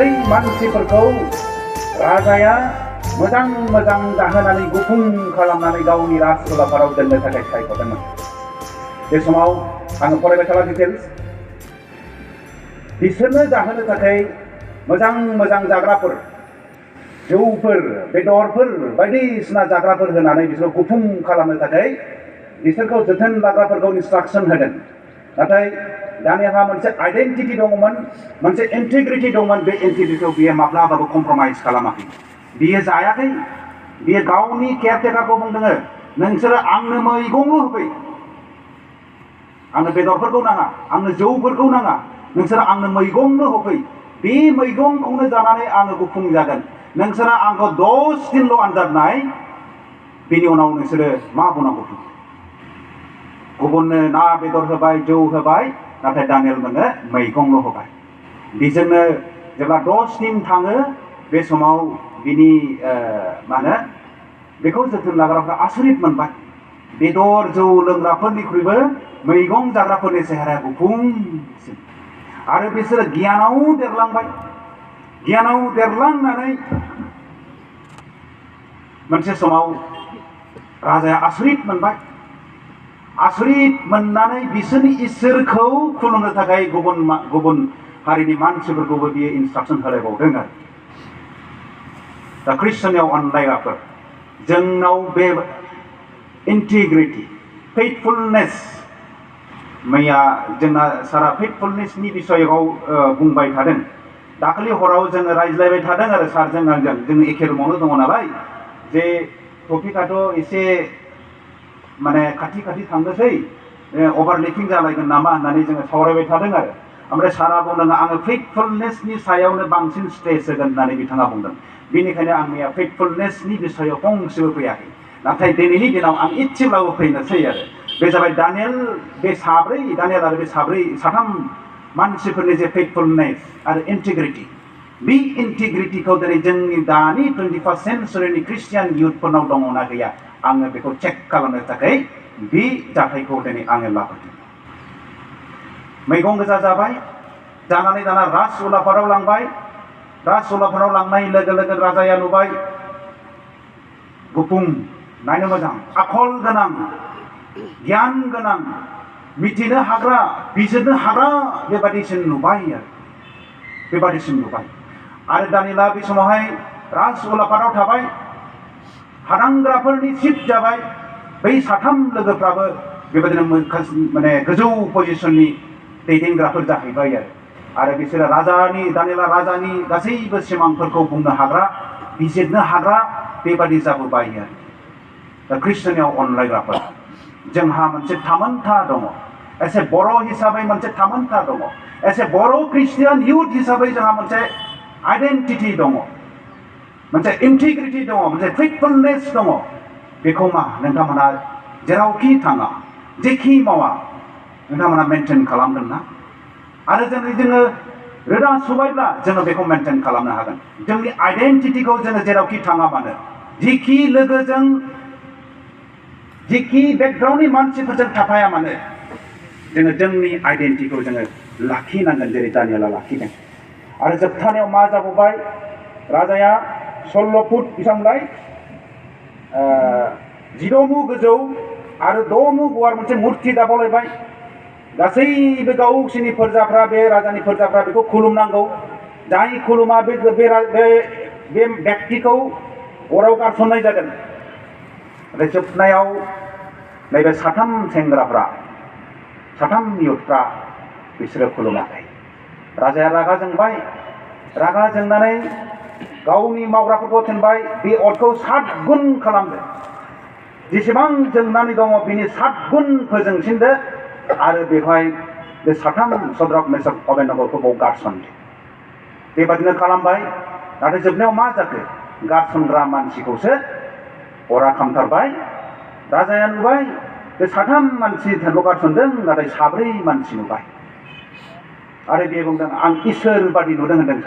साब्रै मानसिफोरखौ राजाया मोजां मोजां जाहोनानै गुफुं खालामनानै गावनि राजउलाफादाव दोननो थाखाय सायख'दोंमोन। बे समाव आङो फरायबाय थाला डिटेल्स। बिसोरनो जाहोनो थाखाय मोजां मोजां जाग्राफोर, जौफोर, बेदरफोर, बायदिसिना जाग्राफोर होनानै बिसोरखौ गुफुं खालामनो थाखाय बिसोरखौ जोथोन लाग्राफोरखौ इन्सट्राक्सन होदों। नाथाय दानियाहा मोनसे आइडेन्टिटि दङमोन, मोनसे इन्टिग्रिटि दंमोन। बे इन्टिग्रिटिखौ बियो माब्लाबाबो कमप्रमाइज खालामाखै। बियो जायाखै। बियो गावनि केयारटेकारखौ बुंदों, नोंसोरो आंनो मैगंल' होफै, आंनो बेदरफोरखौ नाङा, आंनो जौफोरखौ नाङा, नोंसोरो आंनो मैगंल' होफै। बे मैगंखौनो जानानै आङो गुफुं जागोन। नोंसोरा आंखौ 10 दिनल' आनजाद नाय, बेनि उनाव नोंसोरो मा बुंनांगौ? गुबुननो ना बेदर होबाय, जौ होबाय, नाथाय दानियेल मोननो मैगंल' होबाय। बेजोंनो जेब्ला 10 दिन थाङो, बे समाव बिनि बेखौ जोथोन लाग्राफ्रा आसरित मोनबाय। बेदर जौ लोंग्राफोरनिख्रुइबो मैगं जाग्राफोरनि सेहेराया गुफुंसिन। आरो बिसोरो गियानाव देरलांबाय। गियानाव देरलांनानै मोनसे समाव राजाया आसरित मोनबाय। आसरित मोननानै बिसोरनि इसोरखौ खुलुमनो थाखाय गुबुन हारिनि मानसिफोरखौबो बियो इन्सट्राक्सन होलायबावदों आरो। दा ख्रिस्टियानआव अनलायग्राफोर, जोंनाव बे इन्टिग्रिटि, फेइथफुलनेस, मैया जोंना सारा फेइथफुलनेसनि बिसयआव बुंबाय थादों। दाखालि हराव जोङो रायज्लायबाय थादों आरो सारजों आंजों, जों एखे रुमावनो दङ नालाय, जे टपिकआथ' एसे खाथि खाथि थांनोसै, अभारलेपिं जालायगोन नामा होननानै जोङो सावरायबाय थादों आरो। ओमफ्राय सारा बुंदों आङो फेइथफुलनेसनि सायावनो बांसिन स्ट्रेस होगोन होननानै बिथाङा बुंदों। बेनिखायनो आं मैया फेइथफुलनेसनि बिसयआव फंसेबो फैयाखै। नाथाय दिनैनि दिनाव आं इसेब्लाबो फैनोसै आरो। बे जाबाय दानियेल आरो बे साथाम मानसिफोरनि जे फेइथफुलनेस आरो इन्टिग्रिटि। बे इन्टिग्रिटिखौ दिनै जोंनि दानि 21st सेन्चुरिनि ख्रिस्टियान इयुथफोरनाव दङना गैया, आङो बेखौ चेक खालामनो थाखाय बे जाथायखौ दिनै आङो लाबोदों। मैगं गोजा जाबाय, जानानै दाना राजउलाफादाव लांबाय। राजउलाफादाव लांनाय लोगो लोगो राजाया नुबाय गुफुं, नायनो मोजां, आखल गोनां, गियान गोनां, मिथिनो हाग्रा, बिजिरनो हाग्रा, बेबादिसिन नुबाय आरो। बेबादिसिन नुबाय। आरो दानियेला बे समावहाय राजउलाफादाव थाबाय, हादांग्राफोरनि चिफ जाबाय। बै साथाम लोगोफ्राबो बेबादिनो गोजौ पजिशननि दैदेनग्राफोर जाहैबाय आरो बिसोरो दानियेला राजानि गासैबो सिमांफोरखौ बुंनो हाग्रा, बिजिरनो हाग्रा, बेबादि जाबोबाय आरो। दा ख्रिस्टियानआव अनलायग्राफोर, जोंहा मोनसे थामोनथा दङ। एसे बर' हिसाबै मोनसे थामोनथा दङ। एसे बर' ख्रिस्टियान इयुथ हिसाबै जोंहा मोनसे आइडेन्टिटि दङ, मोनसे इन्टिग्रिटि दङ, मोनसे फेइथफुलनेस दङ। बेखौ नोंथांमोना जेरावखि थाङा, जेखि मावा, नोंथांमोना मेनटेन खालामगोन ना? आरो जोङो रोदा सुबायब्ला जोङो बेखौ मेनटेन खालामनो हागोन। जोंनि आइडेन्टिटिखौ जोङो जेरावखि थाङा मानो, जिखि लोगोजों, जिखि बेकग्राउन्डनि मानसिफोरजों थाफाया मानो, जोङो जोंनि आइडेन्टिटिखौ जोङो लाखिनांगोन, जेरै दानियेला लाखिदों। आरो जोबथानायाव मा जाबोबाय? राजाया 16 फुट बेसेबांलाय 16 मु गोजौ आरो 6 मु गुवार मोनसे मुर्ति दाबावलायबाय। गासैबो गावसिनि फोरजाफ्रा, बे राजानि फोरजाफ्रा बेखौ खुलुमनांगौ। जाय खुलुमा बे व्यक्तिखौ अराव गारसननाय जागोन। आरो जोबनायाव नैबे साथाम सेंग्राफ्रा, साथाम इयुथफ्रा बिसोरो खुलुमाखै। राजाया रागा जोंबाय। रागा जोंनानै गावनि मावग्राफोरखौ थिनबाय, बे अरखौ 7 गुन खालामदो, जेसेबां जोंनानै दङ बिनि 7 गुन फोजोंसिनदो, आरो बेवहाय बे साथाम सद्रक मेसक अबेदनेग'खौ बाव गारसनदो। बेबादिनो खालामबाय। नाथाय जोबनायाव मा जाखो? गारसनग्रा मानसिखौसो अरा खामथारबाय। राजाया नुबाय बे 3 मानसिल' गारसनदों, नाथाय 4 मानसि नुबाय। आरो बे बुंदों, आं इसोर बादि नुदों होनदों।